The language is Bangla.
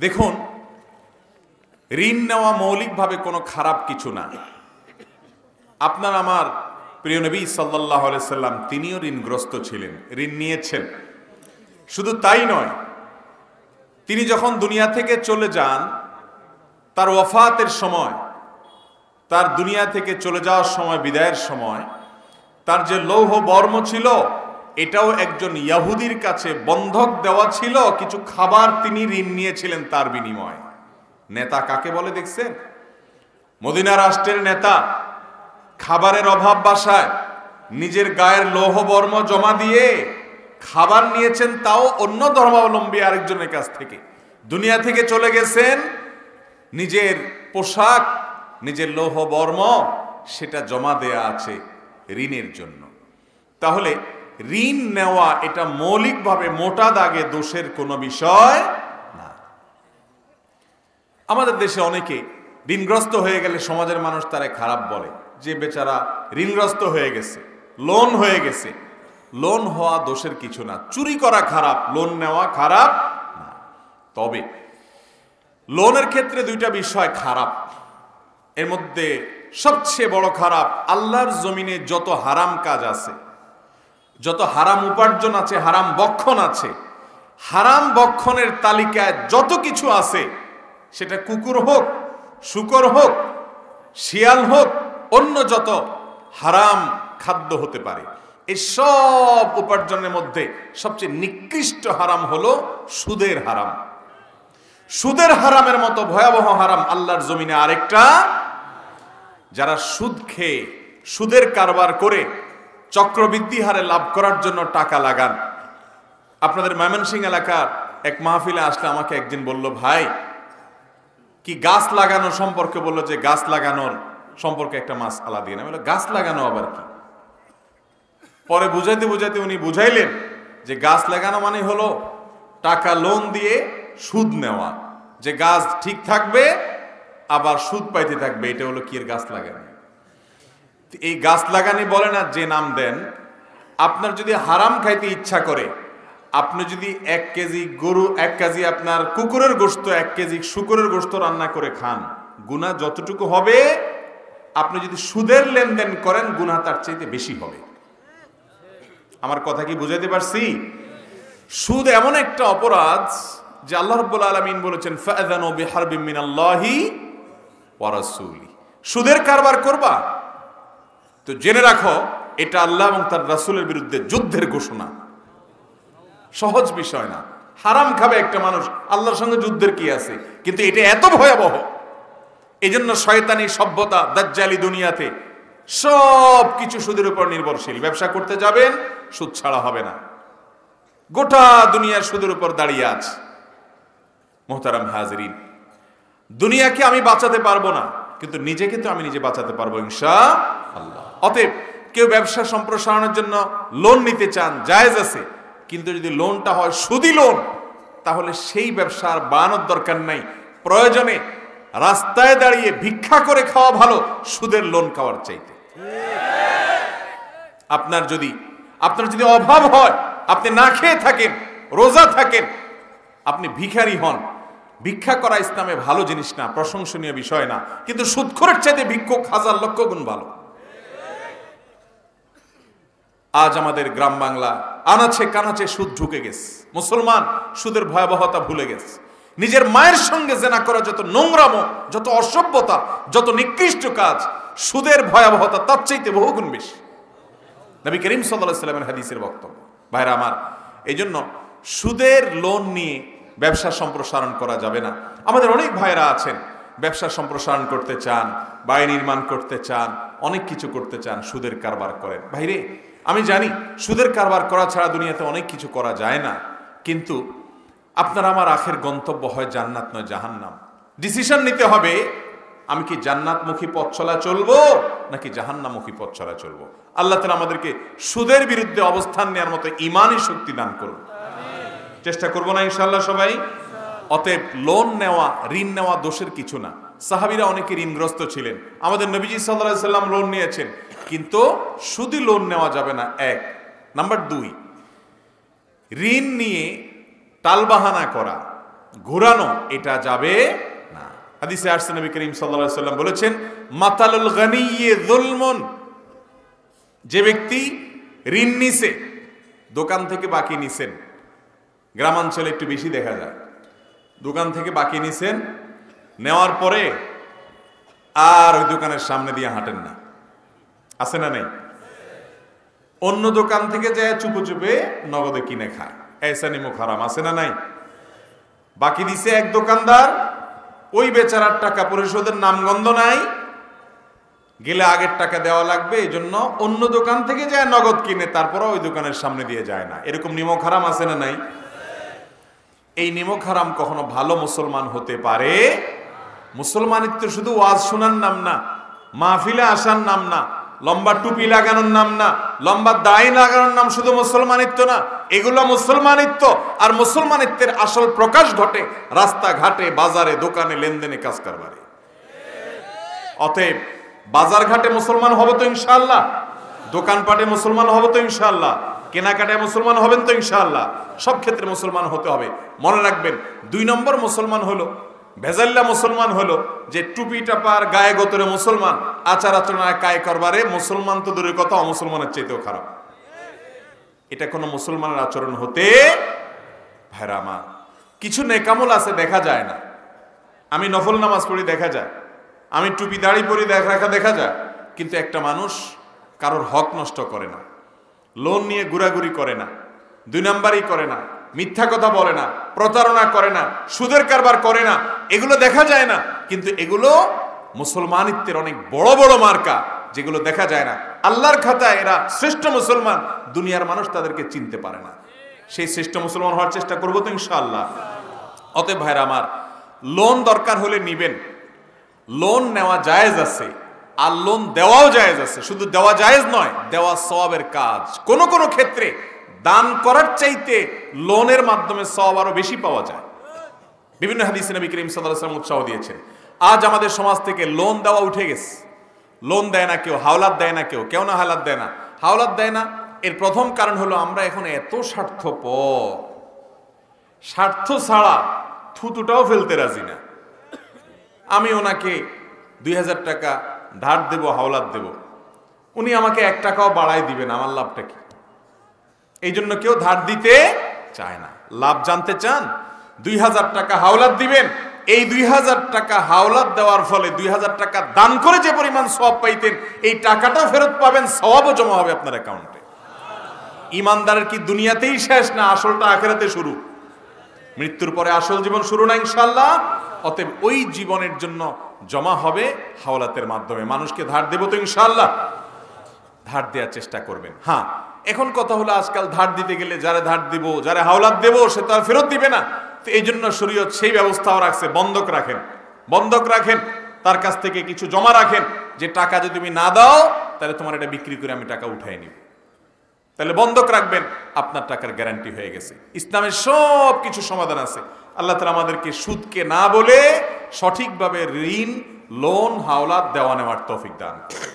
দেখুন, ঋণ নেওয়া মৌলিকভাবে কোনো খারাপ কিছু না। আপনার আমার প্রিয় নবী সাল্লাল্লাহু আলাইহি সাল্লাম তিনিও ঋণগ্রস্ত ছিলেন, ঋণ নিয়েছেন। শুধু তাই নয়, তিনি যখন দুনিয়া থেকে চলে যান, তার ওয়াফাতের সময়, তার দুনিয়া থেকে চলে যাওয়ার সময়, বিদায়ের সময়, তার যে লৌহ বর্ম ছিল এটাও একজন ইহুদির কাছে বন্ধক দেওয়া ছিল। কিছু খাবার তিনি ঋণ নিয়েছিলেন তার বিনিময়ে। নেতা কাকে বলে দেখছেন? মদিনা রাষ্ট্রের নেতা খাবারের অভাব বাসায় নিজের গায়ের লৌহ বর্ম জমা দিয়ে খাবার নিয়েছেন, তাও অন্য ধর্মাবলম্বী আরেকজনের কাছ থেকে। দুনিয়া থেকে চলে গেছেন, নিজের পোশাক, নিজের লৌহ বর্ম সেটা জমা দেয়া আছে ঋণের জন্য। তাহলে ঋণ নেওয়া এটা মৌলিকভাবে মোটা দাগে দোষের কোনো বিষয় না। আমাদের দেশে অনেকে ঋণগ্রস্ত হয়ে গেলে সমাজের মানুষ তারা খারাপ বলে, যে বেচারা ঋণগ্রস্ত হয়ে গেছে, লোন হয়ে গেছে। লোন হওয়া দোষের কিছু না। চুরি করা খারাপ, লোন নেওয়া খারাপ না। তবে লোনের ক্ষেত্রে দুইটা বিষয় খারাপ। এর মধ্যে সবচেয়ে বড় খারাপ, আল্লাহর জমিনে যত হারাম কাজ আছে, যত হারাম উপার্জন আছে, হারাম বক্ষণ আছে, হারাম বক্ষণের তালিকায় যত কিছু আছে, সেটা কুকুর হোক, শূকর হোক, শিয়াল হোক, অন্য যত হারাম খাদ্য হতে পারে, এই সব উপার্জনের মধ্যে সবচেয়ে নিকৃষ্ট হারাম হলো সুদের হারাম। সুদের হারামের মতো ভয়াবহ হারাম আল্লাহর জমিনে আরেকটা। যারা সুদ খেয়ে, সুদের কারবার করে চক্রবৃদ্ধি হারে লাভ করার জন্য টাকা লাগান। আপনাদের ময়মনসিংহ এলাকার এক মাহফিলে আসলে আমাকে একদিন বলল, ভাই কি গাছ লাগানো সম্পর্কে বলল, যে গাছ লাগানোর সম্পর্কে একটা মাসআলা দিয়ে। আমি বললাম, গাছ লাগানো আবার কি? পরে বুঝাইতে বুঝাইতে উনি বুঝাইলেন যে গাছ লাগানো মানে হলো টাকা লোন দিয়ে সুদ নেওয়া, যে গাছ ঠিক থাকবে আবার সুদ পাইতে থাকবে, এটা হলো কি এর গাছ লাগানো। এই গাছ লাগানি বলে না, যে নাম দেন। আপনার যদি হারাম খাইতে ইচ্ছা করে, আপনি যদি 1 কেজি গরু, 1 কেজি আপনার কুকুরের গোশত, 1 কেজি শুকরের গোশত রান্না করে খান, গুনাহ যতটুকু হবে, আপনি যদি সুদের লেনদেন করেন গুনাহ তার চাইতে বেশি হবে। আমার কথা কি বুঝাইতে পারছি? সুদ এমন একটা অপরাধ যে আল্লাহ রাব্বুল আলামিন বলেছেন, ফাআযানু বিহারবিন মিনাল্লাহি ওয়া রাসূলি। সুদের কারবার করবা তো জেনে রাখো এটা আল্লাহ এবং তার রাসূলের বিরুদ্ধে যুদ্ধের ঘোষণা। সহজ বিষয় না। হারাম খাবে একটা মানুষ, আল্লাহর সঙ্গে যুদ্ধের কি আছে? কিন্তু এটা এত ভয়াবহ, এজন্য শয়তানি সভ্যতা, দাজ্জালি দুনিয়াতে সব কিছু সুদের উপর নির্ভরশীল। ব্যবসা করতে যাবেন, সুদ ছাড়া হবে না। গোটা দুনিয়ার সুদের উপর দাঁড়িয়ে আছে। মোহতারাম হাজরিন, দুনিয়াকে আমি বাঁচাতে পারবো না, কিন্তু নিজেকে তো আমি নিজে বাঁচাতে পারবো ইনশাআল্লাহ। অতএব কেউ ব্যবসা সম্প্রসারণের জন্য লোন নিতে চান, জায়েজ আছে, কিন্তু যদি লোনটা হয় সুদি লোন, তাহলে সেই ব্যবসার বানানোর দরকার নাই। প্রয়োজনে রাস্তায় দাঁড়িয়ে ভিক্ষা করে খাওয়া ভালো সুদের লোন খাওয়ার চাইতে। আপনার যদি অভাব হয়, আপনি না খেয়ে থাকেন, রোজা থাকেন, আপনি ভিখারি হন, ভিক্ষা করা ইসলামে ভালো জিনিস না, প্রশংসনীয় বিষয় না, কিন্তু সুদখোরের চাইতে ভিক্ষুক 1000 লক্ষ গুণ ভালো। আজ আমাদের গ্রাম বাংলা আনাচে কানাচে সুদ ঢুকে গেছে। মুসলমান সুদের ভয়াবহতা ভুলে গেছে। নিজের মায়ের সঙ্গে জেনা করা যত নোংরামো, যত অসভ্যতা, যত নিকৃষ্ট কাজ, সুদের ভয়াবহতা তার চাইতে বহুগুণ বেশি। নবী করিম সাল্লাল্লাহু আলাইহি ওয়াসাল্লামের হাদিসের বক্তব্য। ভাইরা আমার, এই জন্য সুদের লোন নিয়ে ব্যবসা সম্প্রসারণ করা যাবে না। আমাদের অনেক ভাইরা আছেন ব্যবসা সম্প্রসারণ করতে চান, বাড়ি নির্মাণ করতে চান, অনেক কিছু করতে চান, সুদের কারবার করেন। ভাইরে, আমি জানি সুদের কারবার করা ছাড়া দুনিয়াতে অনেক কিছু করা যায় না, কিন্তু আপনার আমার আখের গন্তব্য হয় জান্নাত নয় জাহান্নাম। ডিসিশন নিতে হবে, আমি কি জান্নাতমুখী পথ চলা চলবো নাকি জাহান্নামমুখী পথ চলা চলবো। আল্লাহ তাআলা আমাদেরকে সুদের বিরুদ্ধে অবস্থান নেওয়ার মতো ঈমানি শক্তি দান করুন। চেষ্টা করবো না ইনশাআল্লাহ সবাই। অতএব লোন নেওয়া, ঋণ নেওয়া দোষের কিছু না। সাহাবীরা অনেকে ঋণগ্রস্ত ছিলেন, আমাদের নবীজি সাল্লাল্লাহু আলাইহি সাল্লাম লোন নিয়েছেন, কিন্তু সুদি লোন নেওয়া যাবে না। 1 নাম্বার 2, ঋণ নিয়ে টালবাহানা করা, ঘোরানো, এটা যাবে না। হাদিসে আসছে নবী করিম সাল্লাল্লাহু আলাইহি ওয়াসাল্লাম বলেছেন, মাতালুল গানিয়্যি যুলমুন, যে ব্যক্তি ঋণ নিছে, দোকান থেকে বাকি নিছেন, গ্রামাঞ্চলে একটু বেশি দেখা যায়, দোকান থেকে বাকি নিছেন, নেওয়ার পরে আর ওই দোকানের সামনে দিয়ে হাঁটেন না, আছে না নেই? অন্য দোকান থেকে যায় চুপে চুপে নগদে কিনে খায়, ऐसा निमुख হারাম, আছে না নাই? বাকি দিছে এক দোকানদার, ওই বেচারার টাকা পরিশোধের নামগন্ধ নাই, গেলে আগের টাকা দেওয়া লাগবে, এই জন্য অন্য দোকান থেকে যায় নগদ কিনে, তারপরে ওই দোকানের সামনে দিয়ে যায় না। এরকম নিমক হারাম আছে না নাই? এই নিমক হারাম কখনো ভালো মুসলমান হতে পারে? মুসলমানিত্ব শুধু ওয়াজ শোনার নাম না, মাহফিলে আসার নাম না, লম্বা টুপি লাগানোর নাম না, লম্বা দাড়ি লাগানোর নাম শুধু মুসলমানিত্ব না। এগুলো মুসলমানিত্ব, আর মুসলমানিত্বের আসল প্রকাশ ঘটে রাস্তাঘাটে, বাজারে, দোকানে, লেনদেনে, কাজ কারবারে। অতএব বাজার ঘাটে মুসলমান হবে তো ইনশাআল্লাহ, দোকানপাটে মুসলমান হবে তো ইনশাআল্লাহ, কেনাকাটায় মুসলমান হবেন তো ইনশাআল্লাহ, সব ক্ষেত্রে মুসলমান হতে হবে। মনে রাখবেন, 2 নম্বর মুসলমান হলো, ভেজাল্লা মুসলমান হলো যে টুপি টাপার গায়ে গোতরে মুসলমান, আচার আচরণায় কায় করবারে মুসলমান তো দূরের কথা, অমুসলমানের চাইতেও খারাপ। এটা কোনো মুসলমানের আচরণ হতে ভাইরা আমার। কিছু নেকামল আছে দেখা যায় না, আমি নফল নামাজ পড়ি দেখা যায়, আমি টুপি দাড়ি পরি দেখা যায়, কিন্তু একটা মানুষ কারোর হক নষ্ট করে না, লোন নিয়ে ঘুরাঘুরি করে না, 2 নাম্বারই করে না, মিথ্যা কথা বলে না, প্রতারণা করে না, সুদের কারবার করে না, এগুলো দেখা যায় না। কিন্তু এগুলো মুসলমানিত্বের অনেক বড় বড় মার্কা, যেগুলো দেখা যায় না। আল্লাহর খাতায় এরা শ্রেষ্ঠ মুসলমান, দুনিয়ার মানুষ তাদেরকে চিনতে পারে না। সেই শ্রেষ্ঠ মুসলমান হওয়ার চেষ্টা করবো তো ইনশাআল্লাহ। অতএব ভাইরা আমার, লোন দরকার হলে নিবেন, লোন নেওয়া জায়েজ আছে, আর লোন দেওয়াও জায়েজ আছে। শুধু দেওয়া জায়েজ নয়, দেওয়া সওয়াবের কাজ। কোন কোন ক্ষেত্রে দান করার চাইতে লোনের মাধ্যমে সওয়াব আরো বেশি পাওয়া যায়। বিভিন্ন হাদিসে নবী করিম সাল্লাল্লাহু আলাইহি ওয়াসাল্লাম উৎসাহ দিয়েছেন। আজ আমাদের সমাজ থেকে লোন দেওয়া উঠে গেছে, লোন দেয় না কেউ, হাওলাত দেয় না কেউ, কেউ না হাওলাত দেয় না, হাওলাত দেয় না। এর প্রথম কারণ হলো আমরা এখন এত স্বার্থপর, স্বার্থ ছাড়া থুতুটাও ফেলতে রাজি না। আমি ওনাকে 2000 টাকা ধার দেব, হাওলাত দেব, উনি আমাকে 1 টাকাও বাড়াই দিবেন, আমার লাভটা কি? এই জন্য কেউ ধার দিতে চায় না। লাভ জানতে চান? 2000 টাকা হাওলাত দিবেন, এই 2000 টাকা হাওলাত দেওয়ার ফলে 2000 টাকা দান করে যে পরিমাণ সওয়াব পাইতেন, এই টাকাটাও ফেরত পাবেন, সওয়াবও জমা হবে আপনার অ্যাকাউন্টে। ইমানদারের কি দুনিয়াতেই শেষ না আসলটা আখিরাতে শুরু? মৃত্যুর পরে আসল জীবন শুরু না ইনশাআল্লাহ। অতএব ওই জীবনের জন্য জমা হবে হাওলাতের মাধ্যমে। মানুষকে ধার দেব তো ইনশাআল্লাহ, ধার দেওয়ার চেষ্টা করবেন। হ্যাঁ, এখন কথা হলো আজকাল ধার দিতে গেলে যারা ধার দিব, যারা হাওলাত দেব, সে তো আর ফেরত দিবে না। তো এই জন্য শরীয়ত সেই ব্যবস্থাও রাখছে, বন্ধক রাখেন, বন্ধক রাখেন, তার কাছ থেকে কিছু জমা রাখেন, যে টাকা যদি তুমি না দাও তাহলে তোমার এটা বিক্রি করে আমি টাকা উঠাই নিব। তাহলে বন্ধক রাখবেন, আপনার টাকার গ্যারান্টি হয়ে গেছে। ইসলামের সব কিছু সমাধান আছে। আল্লাহ তাআলা আমাদেরকে সুদকে না বলে সঠিকভাবে ঋণ, লোন, হাওলাত দেওয়া নেওয়ার তৌফিক দান করুন।